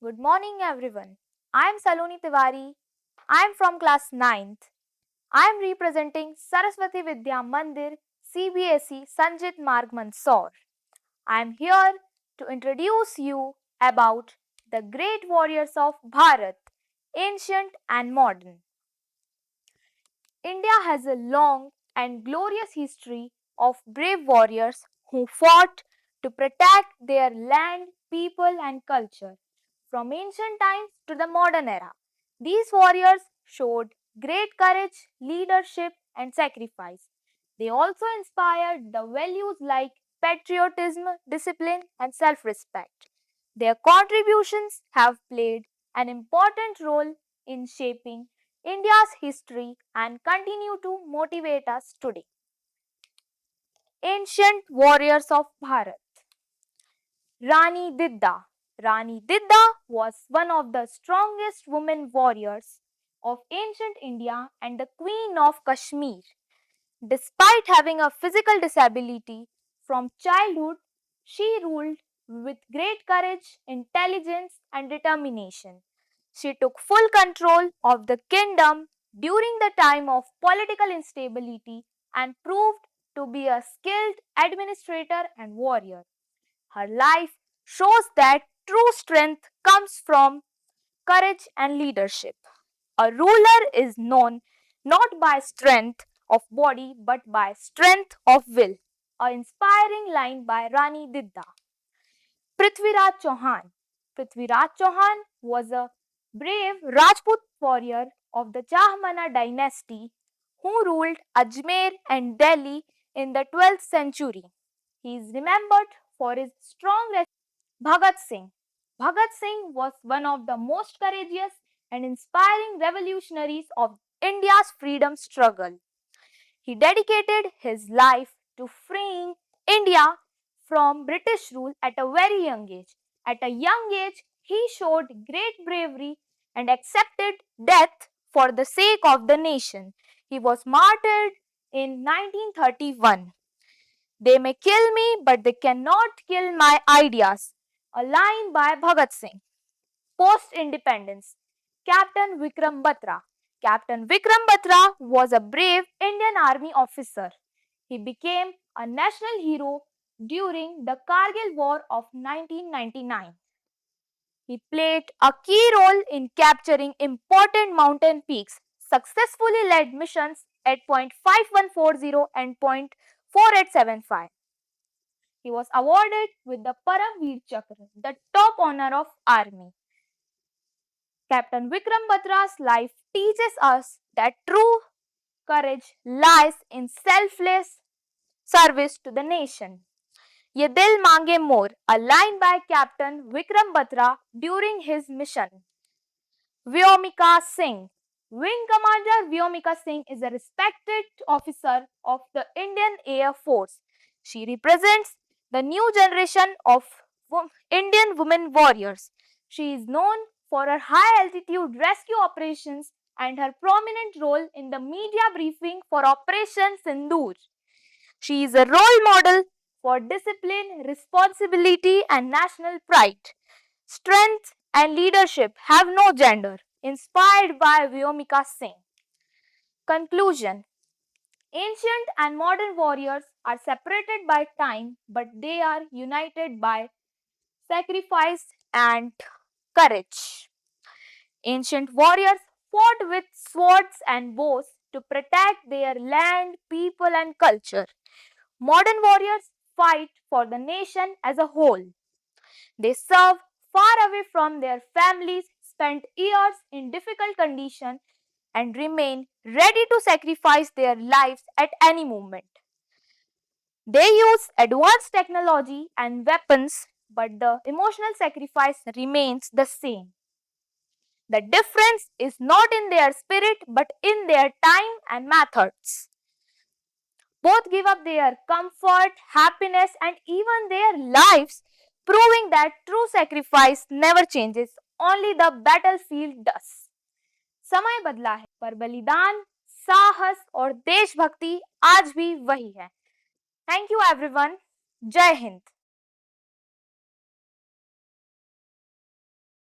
Good morning, everyone. I am Saloni Tiwari. I am from class 9th. I am representing Saraswati Vidya Mandir CBSE Sanjit Marg Mandsaur. I am here to introduce you about the great warriors of Bharat, ancient and modern. India has a long and glorious history of brave warriors who fought to protect their land, people, and culture. From ancient times to the modern era, these warriors showed great courage, leadership, and sacrifice. They also inspired the values like patriotism, discipline, and self respect. Their contributions have played an important role in shaping India's history and continue to motivate us today. Ancient warriors of Bharat. Rani Didda. Rani Didda was one of the strongest women warriors of ancient India and the Queen of Kashmir. Despite having a physical disability from childhood, she ruled with great courage, intelligence, and determination. She took full control of the kingdom during the time of political instability and proved to be a skilled administrator and warrior. Her life shows that true strength comes from courage and leadership. A ruler is known not by strength of body but by strength of will. A inspiring line by Rani Didda. Prithviraj Chauhan. Prithviraj Chauhan was a brave Rajput warrior of the Chahmana dynasty who ruled Ajmer and Delhi in the 12th century. He is remembered for his strong resistance. Bhagat Singh. Bhagat Singh was one of the most courageous and inspiring revolutionaries of India's freedom struggle. He dedicated his life to freeing India from British rule at a very young age. At a young age, he showed great bravery and accepted death for the sake of the nation. He was martyred in 1931. They may kill me, but they cannot kill my ideas. A line by Bhagat Singh. Post independence. Captain Vikram Batra. Captain Vikram Batra was a brave Indian Army officer. He became a national hero during the Kargil War of 1999. He played a key role in capturing important mountain peaks, successfully led missions at point 5140 and point 4875. He was awarded with the Paramveer Chakra, the top honor of army. Captain Vikram Batra's life teaches us that true courage lies in selfless service to the nation. Ye dil mange more, a line by Captain Vikram Batra during his mission. Vyomika Singh. Wing Commander Vyomika Singh is a respected officer of the Indian Air Force. She represents the new generation of Indian women warriors. She is known for her high altitude rescue operations and her prominent role in the media briefing for Operation Sindoor. She is a role model for discipline, responsibility, and national pride. Strength and leadership have no gender. Inspired by Vyomika Singh. Conclusion. Ancient and modern warriors are separated by time, but they are united by sacrifice and courage. Ancient warriors fought with swords and bows to protect their land, people, and culture. Modern warriors fight for the nation as a whole. They serve far away from their families, spend years in difficult conditions, and remain ready to sacrifice their lives at any moment. They use advanced technology and weapons, but the emotional sacrifice remains the same. The difference is not in their spirit but in their time and methods. Both give up their comfort, happiness, and even their lives, proving that true sacrifice never changes, only the battlefield does. समय बदला है पर बलिदान, साहस और देशभक्ति आज भी वही है. Thank you everyone. जय हिंद.